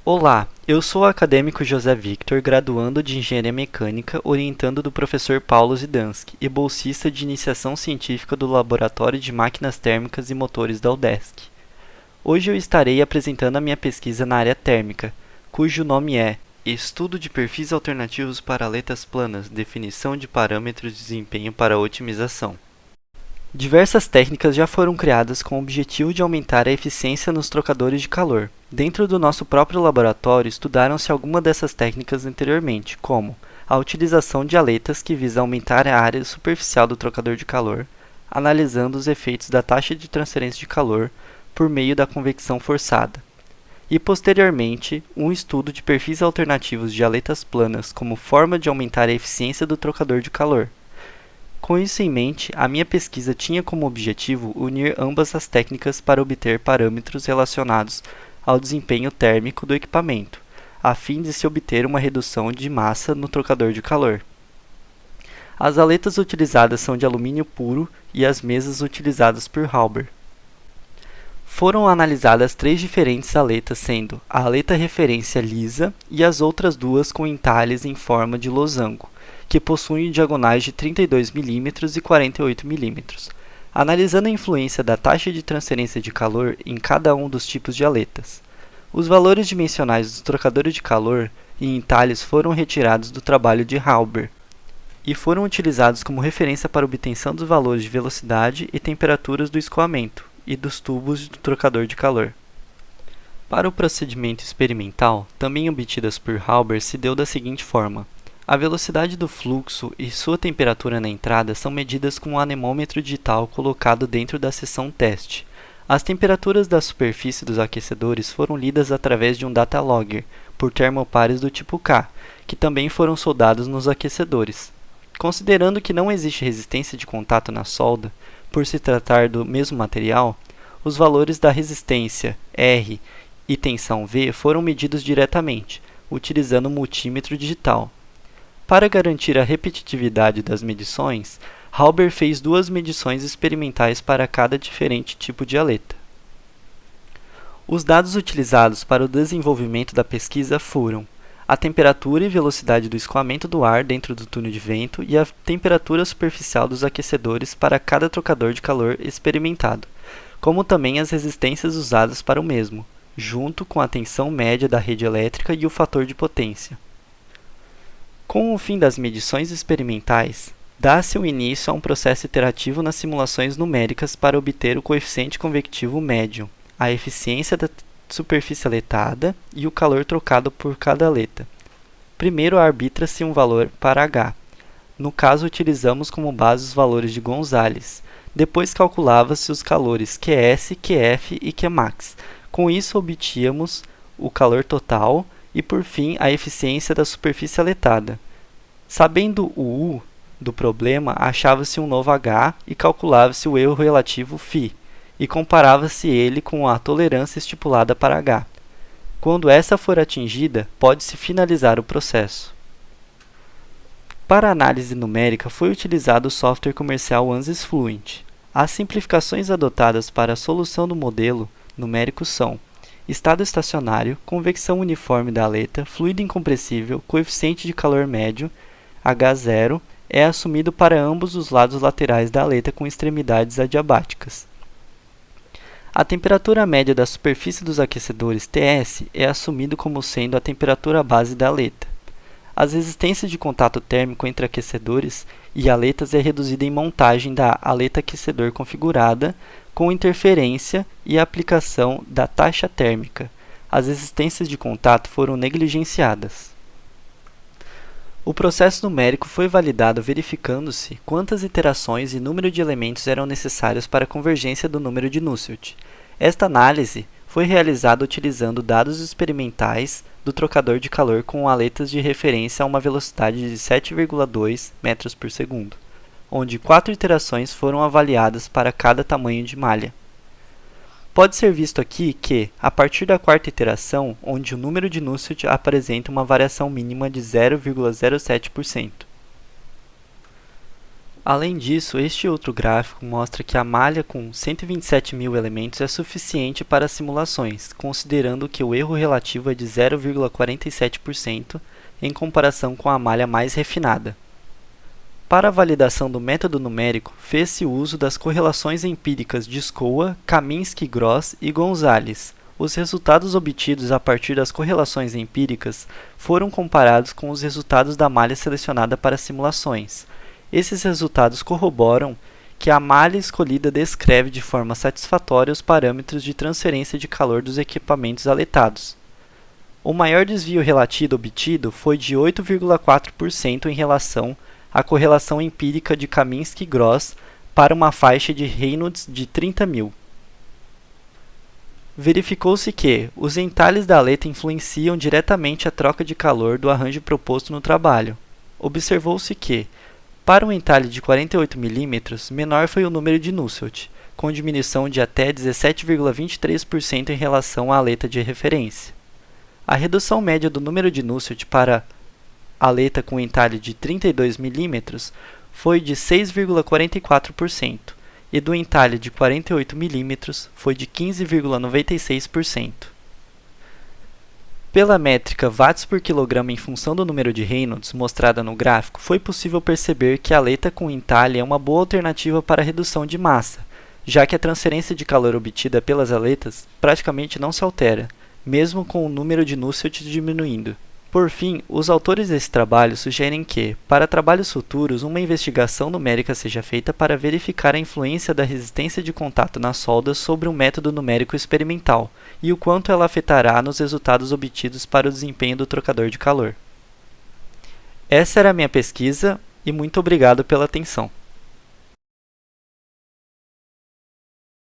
Olá, eu sou o acadêmico José Victor, graduando de Engenharia Mecânica, orientando do professor Paulo Zidanski e bolsista de iniciação científica do Laboratório de Máquinas Térmicas e Motores da UDESC. Hoje eu estarei apresentando a minha pesquisa na área térmica, cujo nome é Estudo de perfis alternativos para aletas planas, definição de parâmetros de desempenho para otimização. Diversas técnicas já foram criadas com o objetivo de aumentar a eficiência nos trocadores de calor. Dentro do nosso próprio laboratório, estudaram-se algumas dessas técnicas anteriormente, como a utilização de aletas que visa aumentar a área superficial do trocador de calor, analisando os efeitos da taxa de transferência de calor por meio da convecção forçada. E, posteriormente, um estudo de perfis alternativos de aletas planas como forma de aumentar a eficiência do trocador de calor. Com isso em mente, a minha pesquisa tinha como objetivo unir ambas as técnicas para obter parâmetros relacionados ao desempenho térmico do equipamento, a fim de se obter uma redução de massa no trocador de calor. As aletas utilizadas são de alumínio puro e as mesas utilizadas por Hauber. Foram analisadas 3 diferentes aletas, sendo a aleta referência lisa e as outras duas com entalhes em forma de losango, que possuem diagonais de 32 mm e 48 mm. Analisando a influência da taxa de transferência de calor em cada um dos tipos de aletas. Os valores dimensionais dos trocadores de calor e entalhes foram retirados do trabalho de Hauber e foram utilizados como referência para obtenção dos valores de velocidade e temperaturas do escoamento e dos tubos do trocador de calor. Para o procedimento experimental, também obtidas por Hauber, se deu da seguinte forma. A velocidade do fluxo e sua temperatura na entrada são medidas com um anemômetro digital colocado dentro da seção teste. As temperaturas da superfície dos aquecedores foram lidas através de um data logger por termopares do tipo K, que também foram soldados nos aquecedores. Considerando que não existe resistência de contato na solda, por se tratar do mesmo material, os valores da resistência R e tensão V foram medidos diretamente, utilizando o multímetro digital. Para garantir a repetitividade das medições, Hauber fez 2 medições experimentais para cada diferente tipo de aleta. Os dados utilizados para o desenvolvimento da pesquisa foram a temperatura e velocidade do escoamento do ar dentro do túnel de vento e a temperatura superficial dos aquecedores para cada trocador de calor experimentado, como também as resistências usadas para o mesmo, junto com a tensão média da rede elétrica e o fator de potência. Com o fim das medições experimentais, dá-se o início a um processo iterativo nas simulações numéricas para obter o coeficiente convectivo médio, a eficiência da superfície aletada e o calor trocado por cada aleta. Primeiro arbitra-se um valor para H. No caso, utilizamos como base os valores de Gonzalez. Depois calculava-se os calores QS, QF e Qmax. Com isso, obtínhamos o calor total e, por fim, a eficiência da superfície aletada. Sabendo o U do problema, achava-se um novo H e calculava-se o erro relativo φ, e comparava-se ele com a tolerância estipulada para H. Quando essa for atingida, pode-se finalizar o processo. Para a análise numérica, foi utilizado o software comercial ANSYS Fluent. As simplificações adotadas para a solução do modelo numérico são estado estacionário, convecção uniforme da aleta, fluido incompressível, coeficiente de calor médio, H0, é assumido para ambos os lados laterais da aleta com extremidades adiabáticas. A temperatura média da superfície dos aquecedores TS é assumido como sendo a temperatura base da aleta. As resistências de contato térmico entre aquecedores e aletas é reduzida em montagem da aleta aquecedor configurada com interferência e aplicação da taxa térmica. As resistências de contato foram negligenciadas. O processo numérico foi validado verificando-se quantas iterações e número de elementos eram necessários para a convergência do número de Nusselt. Esta análise foi realizada utilizando dados experimentais do trocador de calor com aletas de referência a uma velocidade de 7,2 metros por segundo, onde 4 iterações foram avaliadas para cada tamanho de malha. Pode ser visto aqui que, a partir da 4ª iteração, onde o número de Nusselt apresenta uma variação mínima de 0,07%. Além disso, este outro gráfico mostra que a malha com 127.000 elementos é suficiente para simulações, considerando que o erro relativo é de 0,47% em comparação com a malha mais refinada. Para a validação do método numérico, fez-se uso das correlações empíricas de Scoa, Kaminsky-Gross e Gonzalez. Os resultados obtidos a partir das correlações empíricas foram comparados com os resultados da malha selecionada para simulações. Esses resultados corroboram que a malha escolhida descreve de forma satisfatória os parâmetros de transferência de calor dos equipamentos aletados. O maior desvio relativo obtido foi de 8,4% em relação à correlação empírica de Kaminsky-Gross para uma faixa de Reynolds de 30.000. Verificou-se que os entalhes da aleta influenciam diretamente a troca de calor do arranjo proposto no trabalho. Observou-se que, para um entalhe de 48 mm, menor foi o número de Nusselt, com diminuição de até 17,23% em relação à aleta de referência. A redução média do número de Nusselt para aleta com entalhe de 32 mm foi de 6,44%, e do entalhe de 48 mm foi de 15,96%. Pela métrica watts por quilograma em função do número de Reynolds mostrada no gráfico, foi possível perceber que a aleta com entalhe é uma boa alternativa para a redução de massa, já que a transferência de calor obtida pelas aletas praticamente não se altera, mesmo com o número de Nusselt diminuindo. Por fim, os autores desse trabalho sugerem que, para trabalhos futuros, uma investigação numérica seja feita para verificar a influência da resistência de contato nas soldas sobre um método numérico experimental e o quanto ela afetará nos resultados obtidos para o desempenho do trocador de calor. Essa era a minha pesquisa e muito obrigado pela atenção.